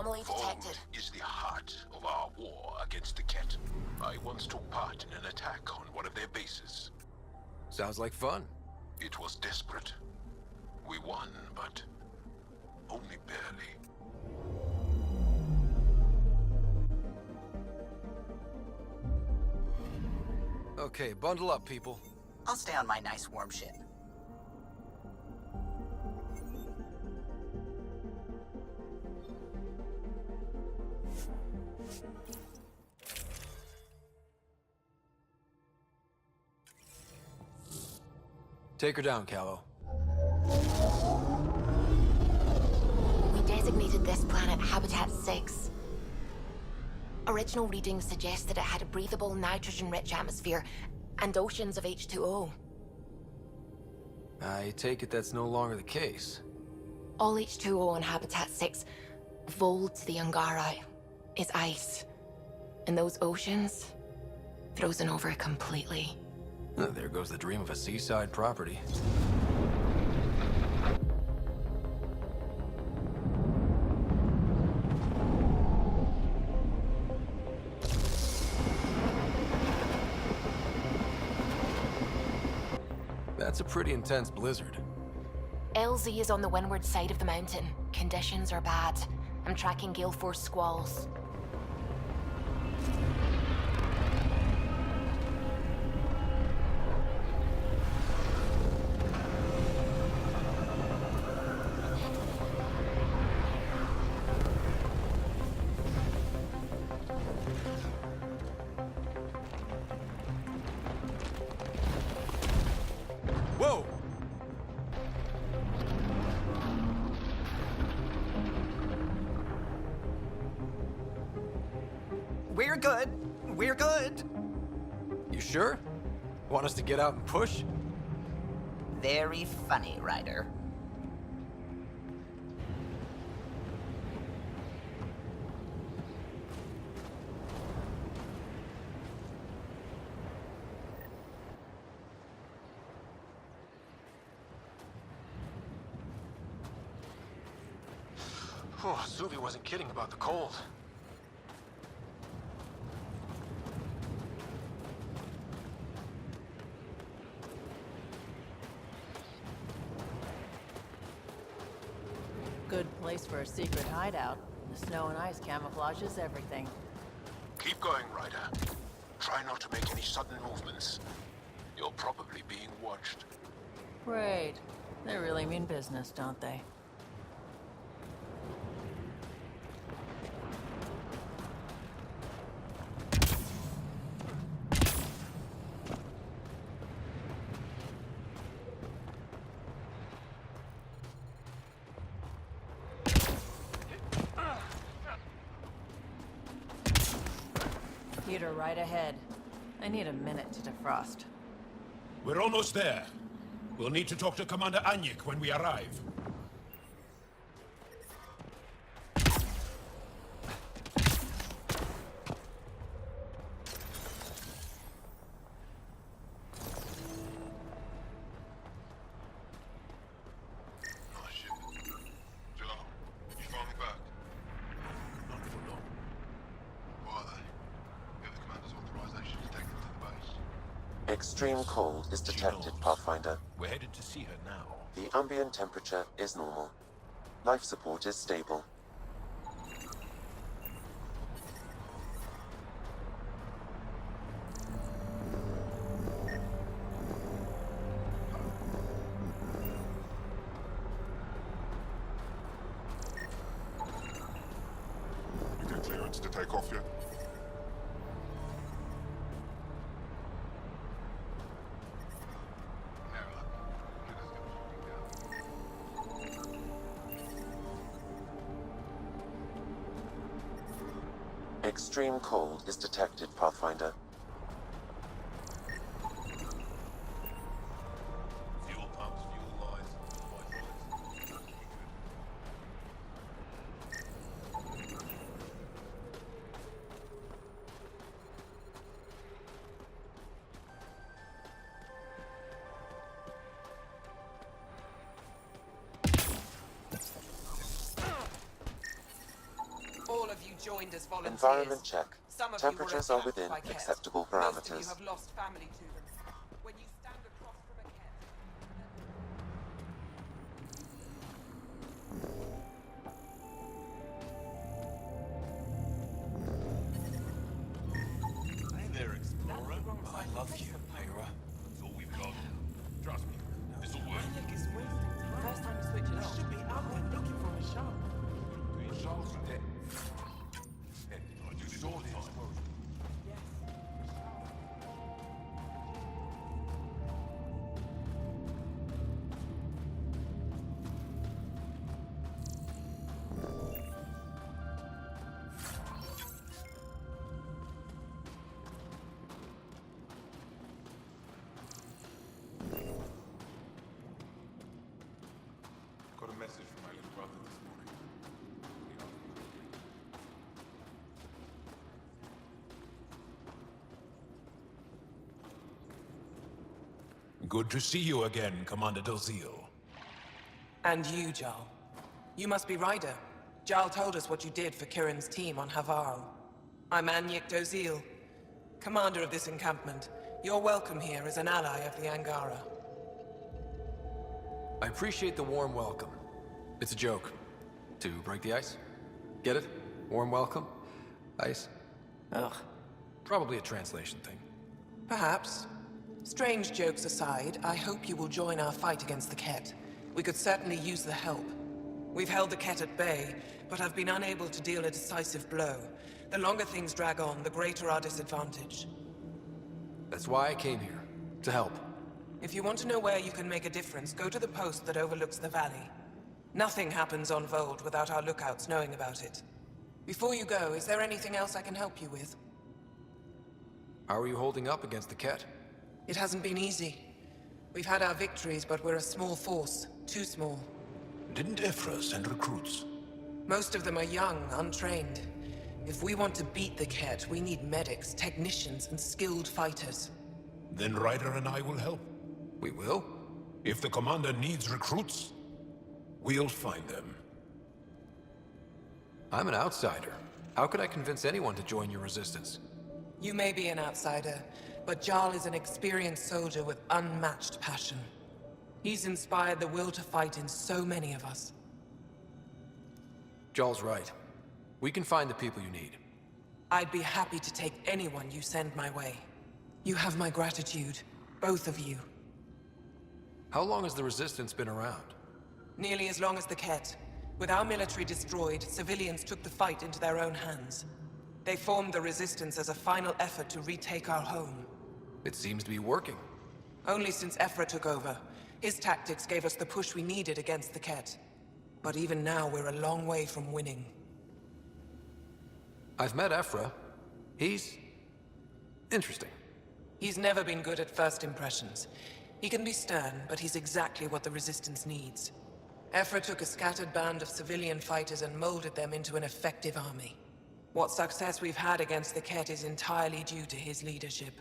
Anomaly detected. Voeld is the heart of our war against the Ket. I once took part in an attack on one of their bases. Sounds like fun. It was desperate. We won, but only barely. Okay, bundle up, people. I'll stay on my nice warm ship. Take her down, Callow. We designated this planet Habitat 6. Original readings suggest that it had a breathable, nitrogen-rich atmosphere and oceans of H2O. I take it that's no longer the case. All H2O on Habitat 6, Voeld to the Angara, is ice. And those oceans, frozen over completely. There goes the dream of a seaside property. That's a pretty intense blizzard. LZ is on the windward side of the mountain. Conditions are bad. I'm tracking gale force squalls. Whoa! We're good. We're good. You sure? Want us to get out and push? Very funny, Ryder. Oh, Sylvia wasn't kidding about the cold. Good place for a secret hideout. The snow and ice camouflages everything. Keep going, Ryder. Try not to make any sudden movements. You're probably being watched. Great. They really mean business, don't they? Peter, right ahead. I need a minute to defrost. We're almost there. We'll need to talk to Commander Anyik when we arrive. Oh, shit. Joe, you finally back? Not for long. Who are they? You have the commander's authorization to take them to the base. Extreme cold is detected, Pathfinder. We're headed to see her now. The ambient temperature is normal. Life support is stable. You get clearance to take off yet? Extreme cold is detected, Pathfinder. Fuel pumps, fuel lines, All of you joined as volunteers. Environment check. Some of you were Temperatures are attacked within by Ket. acceptable Most of you parameters. have lost family to them. When you stand across from a Ket... Hey there, Explorer. I love you, Myra. That's all we've got. Trust me, this'll work. First time to switch it off. Should be out there looking for a shop. Charles dead. I do this all the time. Got a message from my little brother this morning. Good to see you again, Commander Dozil. And you, Jarl. You must be Ryder. Jarl told us what you did for Kirin's team on Havarl. I'm Anyek Dozil, commander of this encampment. You're welcome here as an ally of the Angara. I appreciate the warm welcome. It's a joke. To break the ice? Get it? Warm welcome? Ice? Ugh. Probably a translation thing. Perhaps. Strange jokes aside, I hope you will join our fight against the Ket. We could certainly use the help. We've held the Ket at bay, but have been unable to deal a decisive blow. The longer things drag on, the greater our disadvantage. That's why I came here. To help. If you want to know where you can make a difference, go to the post that overlooks the valley. Nothing happens on Voeld without our lookouts knowing about it. Before you go, is there anything else I can help you with? How are you holding up against the Ket? It hasn't been easy. We've had our victories, but we're a small force. Too small. Didn't Ephra send recruits? Most of them are young, untrained. If we want to beat the Ket, we need medics, technicians, and skilled fighters. Then Ryder and I will help. We will? If the commander needs recruits, we'll find them. I'm an outsider. How could I convince anyone to join your resistance? You may be an outsider, but Jarl is an experienced soldier with unmatched passion. He's inspired the will to fight in so many of us. Jarl's right. We can find the people you need. I'd be happy to take anyone you send my way. You have my gratitude, both of you. How long has the Resistance been around? Nearly as long as the Ket. With our military destroyed, civilians took the fight into their own hands. They formed the Resistance as a final effort to retake our home. It seems to be working. Only since Ephra took over. His tactics gave us the push we needed against the Ket. But even now, we're a long way from winning. I've met Ephra. He's... interesting. He's never been good at first impressions. He can be stern, but he's exactly what the Resistance needs. Ephra took a scattered band of civilian fighters and molded them into an effective army. What success we've had against the Ket is entirely due to his leadership.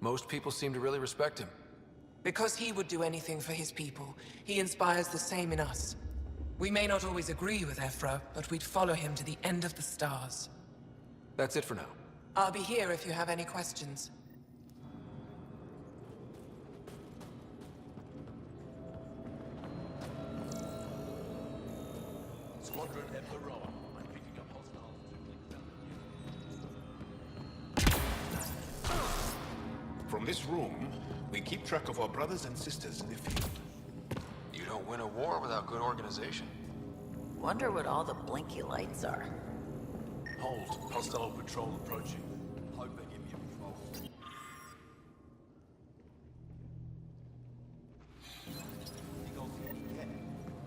Most people seem to really respect him. Because he would do anything for his people, he inspires the same in us. We may not always agree with Ephra, but we'd follow him to the end of the stars. That's it for now. I'll be here if you have any questions. Squadron Emperor. I'm picking up hostiles. From this room, we keep track of our brothers and sisters in the field. You don't win a war without good organization. Wonder what all the blinky lights are. Hold. Hostile patrol approaching. Hope they give me a patrol.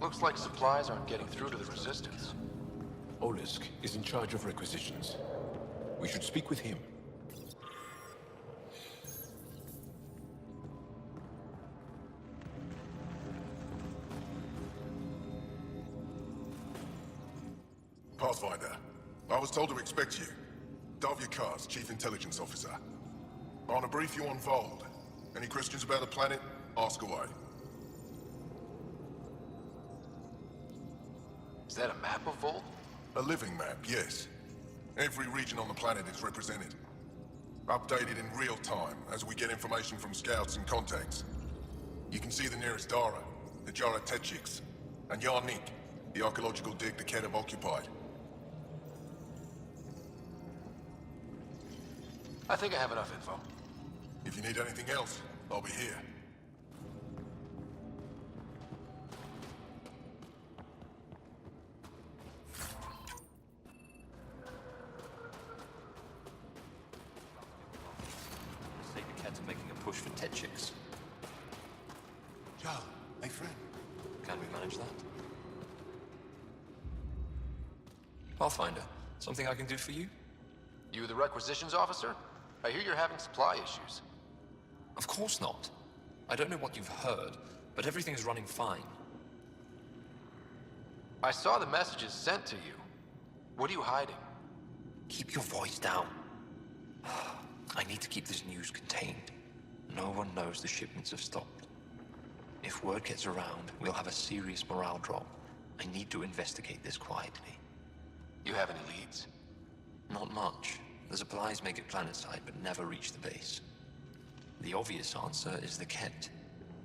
Looks like supplies aren't getting through to the Resistance. Olisk is in charge of requisitions. We should speak with him. Pathfinder, I was told to expect you. Davia Kars, Chief Intelligence Officer. I want to brief you on Voeld. Any questions about the planet, ask away. Is that a map of Voeld? A living map, yes. Every region on the planet is represented. Updated in real time as we get information from scouts and contacts. You can see the nearest Dara, the Jara Tetchiks, and Yarnik, the archaeological dig the Kett have occupied. I think I have enough info. If you need anything else, I'll be here. Say the Kett are making a push for Tetchiks. Joe, my friend. Can we manage that? Pathfinder, something I can do for you? You the requisitions officer? I hear you're having supply issues. Of course not. I don't know what you've heard, but everything's running fine. I saw the messages sent to you. What are you hiding? Keep your voice down. I need to keep this news contained. No one knows the shipments have stopped. If word gets around, we'll have a serious morale drop. I need to investigate this quietly. You have any leads? Not much. The supplies make it planetside, but never reach the base. The obvious answer is the Kett.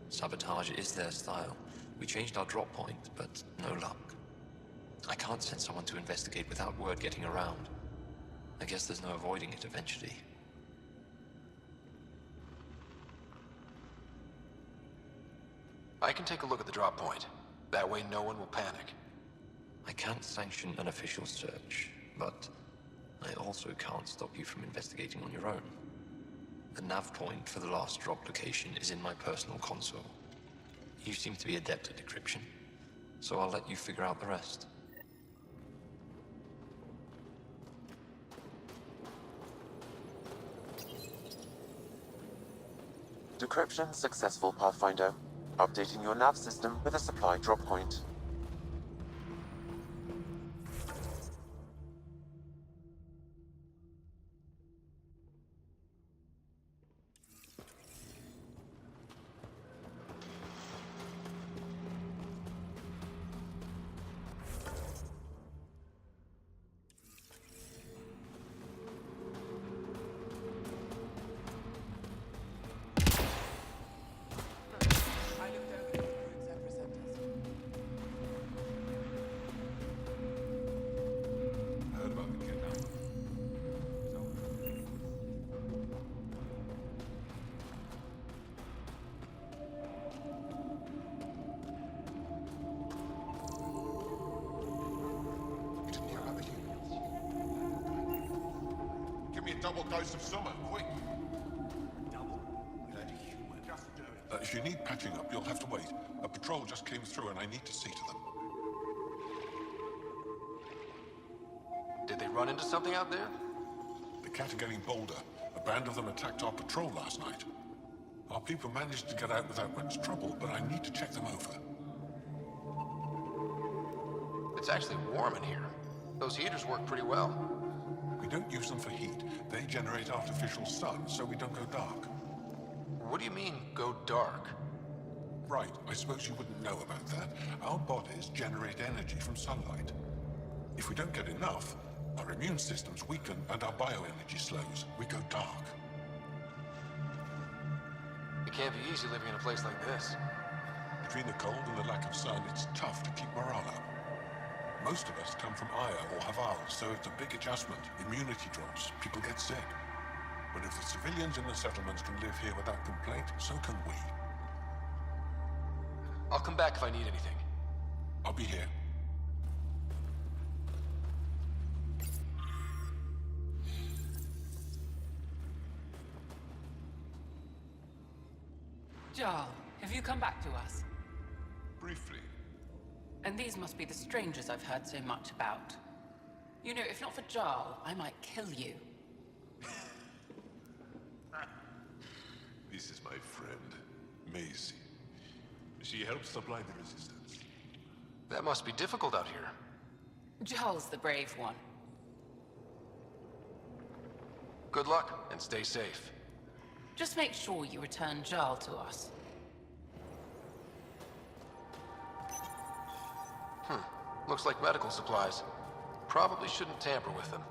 Sabotage is their style. We changed our drop point, but no luck. I can't send someone to investigate without word getting around. I guess there's no avoiding it eventually. I can take a look at the drop point. That way no one will panic. I can't sanction an official search, but I also can't stop you from investigating on your own. The nav point for the last drop location is in my personal console. You seem to be adept at decryption, so I'll let you figure out the rest. Decryption successful, Pathfinder. Updating your nav system with a supply drop point. Heard about the kidnapping. You didn't hear about the humans? Give me a double dose of summer, quick! Double? If you need patching up, you'll have to wait. A patrol just came through and I need to see to them. Did they run into something out there? The Kett are getting bolder. A band of them attacked our patrol last night. Our people managed to get out without much trouble, but I need to check them over. It's actually warm in here. Those heaters work pretty well. We don't use them for heat. They generate artificial sun, so we don't go dark. What do you mean, go dark? Right, I suppose you wouldn't know about that. Our bodies generate energy from sunlight. If we don't get enough, our immune systems weaken and our bioenergy slows. We go dark. It can't be easy living in a place like this. Between the cold and the lack of sun, it's tough to keep morale up. Most of us come from Aya or Haval, so it's a big adjustment. Immunity drops, people get sick. But if the civilians in the settlements can live here without complaint, so can we. I'll come back if I need anything. I'll be here. Jarl, have you come back to us? Briefly. And these must be the strangers I've heard so much about. You know, if not for Jarl, I might kill you. This is my friend, Maisie. She helps supply the resistance. That must be difficult out here. Jarl's the brave one. Good luck, and stay safe. Just make sure you return Jarl to us. Looks like medical supplies. Probably shouldn't tamper with them.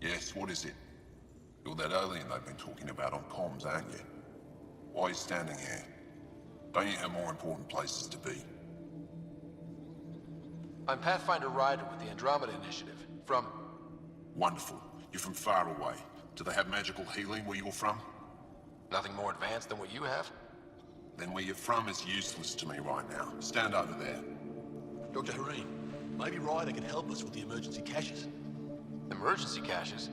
Yes, what is it? You're that alien they've been talking about on comms, aren't you? Why are you standing here? Don't you have more important places to be? I'm Pathfinder Ryder with the Andromeda Initiative. From... Wonderful. You're from far away. Do they have magical healing where you're from? Nothing more advanced than what you have? Then where you're from is useless to me right now. Stand over there. Dr. Hareen, maybe Ryder can help us with the emergency caches. Emergency caches?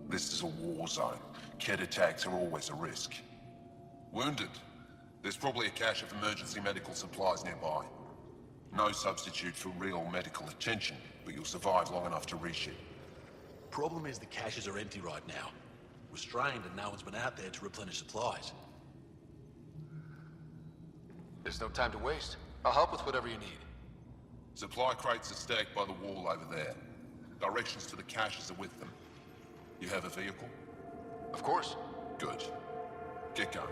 This is a war zone. Kett attacks are always a risk. Wounded? There's probably a cache of emergency medical supplies nearby. No substitute for real medical attention, but you'll survive long enough to reship. Problem is the caches are empty right now. We're strained and no one's been out there to replenish supplies. There's no time to waste. I'll help with whatever you need. Supply crates are stacked by the wall over there. Directions to the caches are with them. You have a vehicle? Of course. Good. Get going.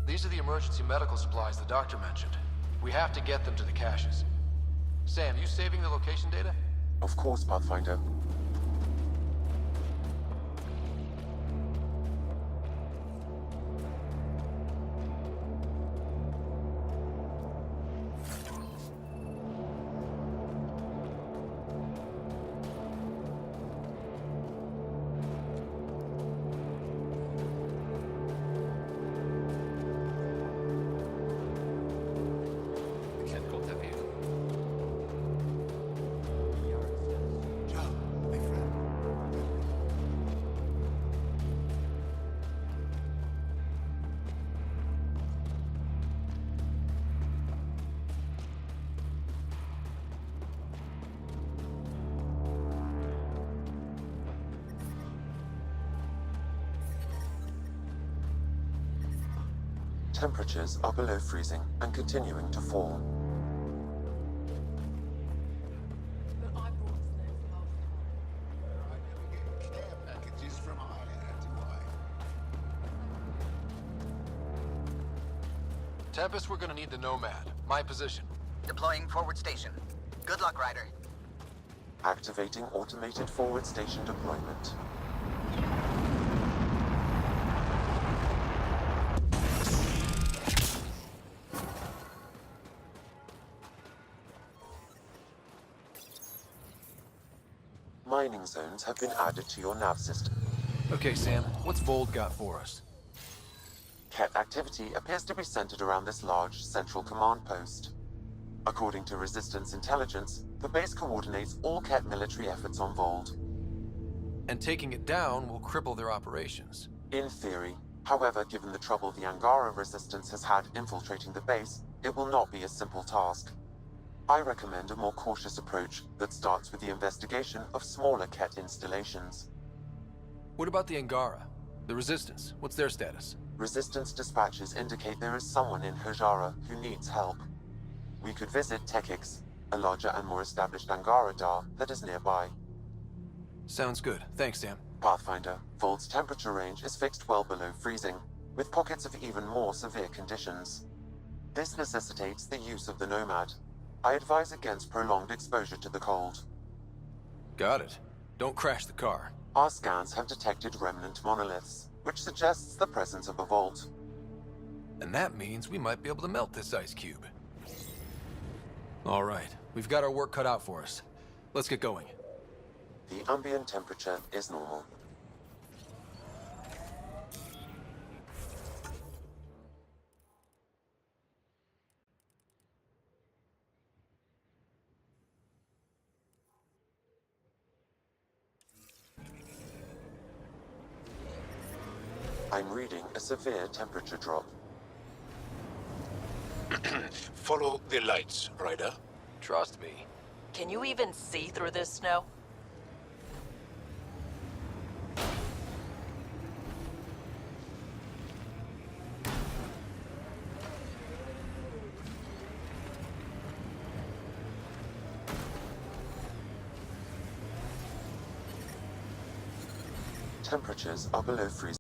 These are the emergency medical supplies the doctor mentioned. We have to get them to the caches. Sam, you saving the location data? Of course, Pathfinder. Temperatures are below freezing and continuing to fall. Tempest, we're gonna need the Nomad. My position. Deploying forward station. Good luck, Ryder. Activating automated forward station deployment. Mining zones have been added to your nav system. Okay, Sam, what's Voeld got for us? Kett activity appears to be centered around this large central command post. According to Resistance intelligence, the base coordinates all Kett military efforts on Voeld. And taking it down will cripple their operations. In theory. However, given the trouble the Angara Resistance has had infiltrating the base, it will not be a simple task. I recommend a more cautious approach that starts with the investigation of smaller Kett installations. What about the Angara? The Resistance, what's their status? Resistance dispatches indicate there is someone in Hajara who needs help. We could visit Tekix, a larger and more established Angara Dar that is nearby. Sounds good. Thanks, Sam. Pathfinder, Vold's temperature range is fixed well below freezing, with pockets of even more severe conditions. This necessitates the use of the Nomad. I advise against prolonged exposure to the cold. Got it. Don't crash the car. Our scans have detected remnant monoliths, which suggests the presence of a vault. And that means we might be able to melt this ice cube. All right, we've got our work cut out for us. Let's get going. The ambient temperature is normal. I'm reading a severe temperature drop. Follow the lights, Ryder. Trust me. Can you even see through this snow? temperatures are below freezing.